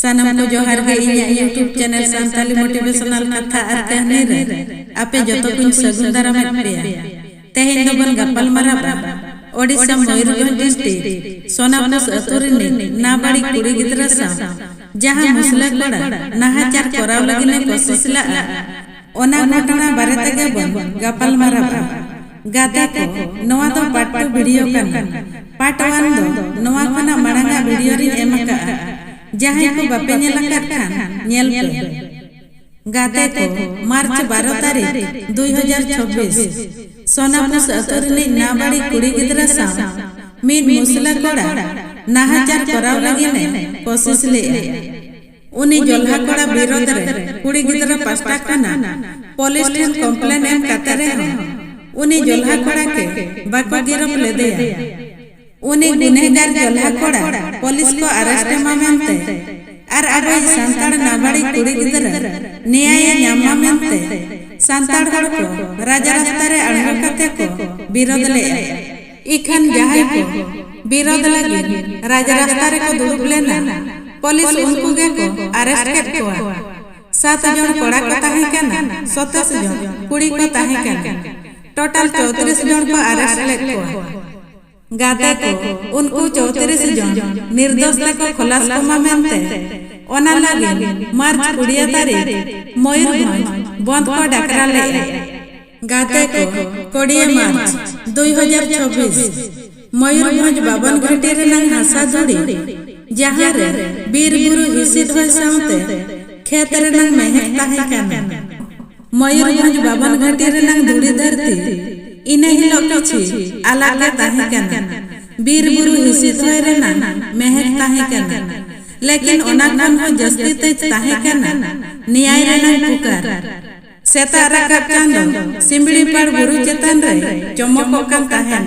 सनम को जोहार गे इन्या यूट्यूब चैनल संताली मोटिवेशनल कथा और कहने रे आपे जतो कुन सगुन दाराम पेया तेहेन दो बन गप्पल माराबा ओडिशा मयूरभंज डिस्ट्रिक्ट सोनापुर अतुरिनी नाबाड़ी कुड़ी गिदरा सा जहां मुसला कोड़ा नाहाचार कराव लगिने कोशिश ला ओना घटना बारे तगे बन गप्पल माराबा गाता को नवा दो पार्ट 2 वीडियो कना पार्ट 1 दो नवा खना माड़ांगा वीडियो री एमका जहां को बापे नेलकात खान नेल पे गाते को मार्च 12 तारीख 2026 सोनापुर अतुरिनी नाबाड़ी कुड़ी गिदरा सा मीन मुसला कोड़ा नाहाचार कराव लगिने कोशिश ले उनी जोल्हा कोड़ा विरोध रे कुड़ी गिदरा पास्ता खाना पुलिस ठान कंप्लेन एम कातरे उनी जोल्हा कोड़ा के बाको गिरफ ले दे उनी गुनेगार जोल्हा कोड़ा पुलिस को अरेस्ट मामेंते और अबे संताड़ नाबाड़ी कुड़ी गिदरा न्याय न्यामा मेंते संताड़ हड़ को राजा रास्ता रे अड़गा कते को विरोध ले इखन जहाय को विरोध लगी राजा रास्ता रे को दुड़ुब लेना पुलिस उनको गे को अरेस्ट कर को 7 जन कोड़ा को ताहे केना 27 जन कुड़ी को ताहे केना टोटल 34 जन को अरेस्ट ले को गाते को उनको 34 जन निर्दोष को खलास को मामेंते ओना लागे मार्च 20 तारीख मयूरभंज बंद को डाकरा ले गाते को 20 मार्च 2026 मयूरभंज बाबन घाटी रे नंग हासा जोड़ी जहां रे वीर गुरु हिसित होय साउते खेत रे नंग महक ताहे काना मयूरभंज बाबन घाटी रे नंग धुड़ी धरती इने हिलो किछि आलागे ताहे काना वीर गुरु हिसित होय रे ना महक ताहे काना लेकिन ओना खन हो जस्ती तेज ताहे काना न्याय रे नंग पुकार सेता राकब चांदो सिमड़ी पर गुरु चेतन रे चमको कन ताहे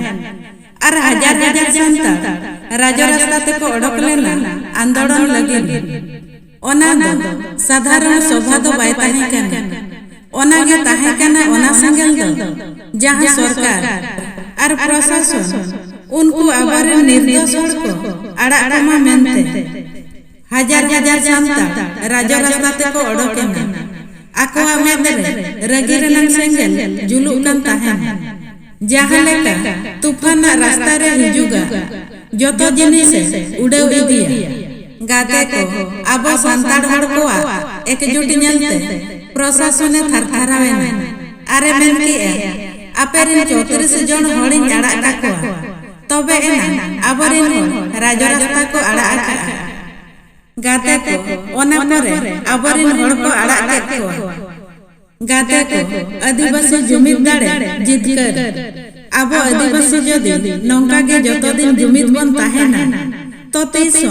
और हजार हजार जनता राजा रास्ता ते को अडक लेना आंदोलन लगी ओना दो साधारण सभा दो बाय ताहे काना ओना गे ताहे काना ओना संगल दो जहां सरकार और प्रशासन उनको आबार निर्दोष को अड़ा अड़मा मेनते हजार हजार जनता राजा रास्ता ते को अडकेना आकोआ मेदरे रगी रनंग संगल जुलुक कन ताहे जहां लेका तूफान रास्ता रे हिजुगा जतो जिनिस उड़ाव इदिया गाते को आबो संताड़ हड़ को एकजुट नेलते प्रशासन थरथरावेना अरे मेनकी आपेरिन 34 जन हड़ी अड़ा को तबे एना आबरिन राजा रास्ता को अड़ा गाते को ओना परे आबरिन हड़ को अड़ा को गाते को आदिवासी जुमिद दाड़े जितकर आबो आदिवासी जदि नौका के जतो दिन जुमिद बन ताहेना तो तीसो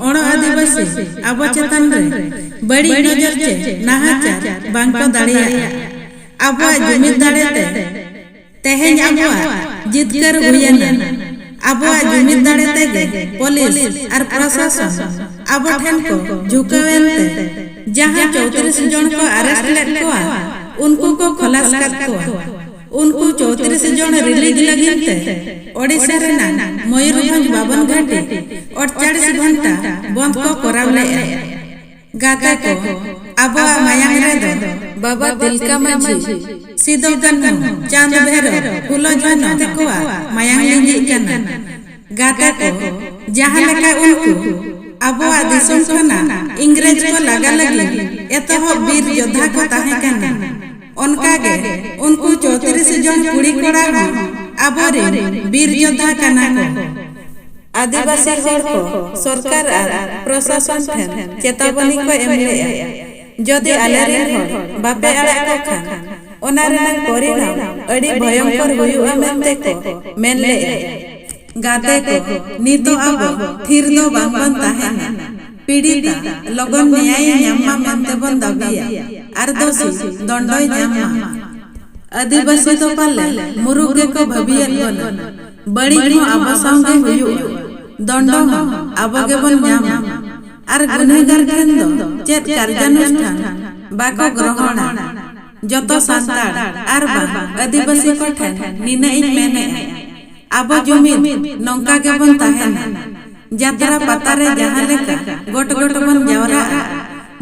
ओण आदिवासी आबो चेतन रे बड़ी नजर चे नाहाचार बांको दाड़िया आबो जुमिद दाड़े तेहेन आबो जितकर हुयना आबो जुमिद दाड़े तेगे पुलिस और प्रशासन आबो ठन को झुकावेनते जहां 34 जन को अरेस्ट ले को उनको को खलास कर को उनको 34 जन रिलीज लगिनते ओडिशा रे ना मयूरभंज बाबन घाटी 48 घंटा बंद को कराव ले गाता को आबो मायांग रे दो बाबा तिलका माझी सिदो कन्नु चांद भेरो फुलो जन ते को मायांग लिंगी कना गाता को जहां लेका उनको आबो दिसम खना इंग्रेज को लगा लगी एतो वीर योद्धा को ताहे कना उनका गे उनको 34 जन कुड़ी कोड़ा आबोरे वीर योद्धा कना को आदिवासी हड़ को सरकार और प्रशासन ठन चेतावनी को एमले जदि आलेरे हड़ बापे अड़ा को खान ओना रे परिणाम अड़ी भयंकर हुयुआ मेनते को मेनले गाते को नीतो आबो थिर दो बांगन ताहे पीड़िता लगन न्याय न्यामा मेनते बन दाबिया आर दोषी दंडय न्यामा आदिवासी तो पाले मुरुगे को भबियन बन बड़ी को आबो संगे हुयु दंड आबो गे बन न्यामा आर गुनेगार ठन दो चेत कार्यानुष्ठान बाको ग्रहण जतो संताड़ आर बा आदिवासी को ठन निने इन मेने आबो जुमिद नौका के बन ताहेना जात्रा पतारे जहाँ लेका गोट गोट बन जावरा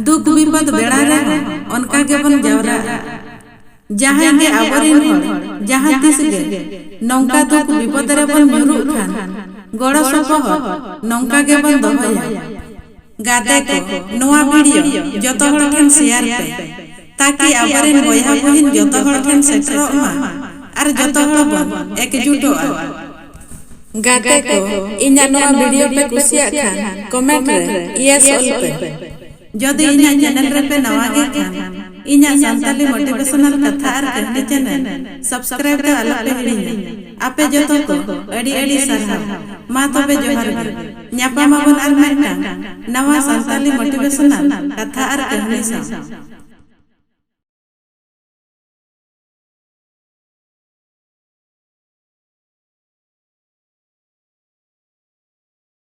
दुख विपद बेड़ा रे उनका के बन जावरा जहाँ के आवरिन हो जहाँ तिस गे नौका दुख विपद रे बन जुरु खान गोड़ा सोपो नौका के बन दोहया गाते को नोआ वीडियो जतो हड़ ठेन शेयर पे ताकि आवरिन बयहा बहिन जतो हड़ ठेन सेटरो मा आर जतो हड़ बन एकजुटो गाते को इना नोआ वीडियो पे कुसिया खान कमेंट रे यस ऑल पे जदि इना चैनल रे पे नवा गे खान इना सांताली मोटिवेशनल कथा आर कहने चैनल सब्सक्राइब के आलो पे हिड़ी आपे जतो को अड़ी अड़ी सरहा मा तबे जोहार गे न्यापा माबन आर मेटा नवा सांताली मोटिवेशनल कथा आर कहने सा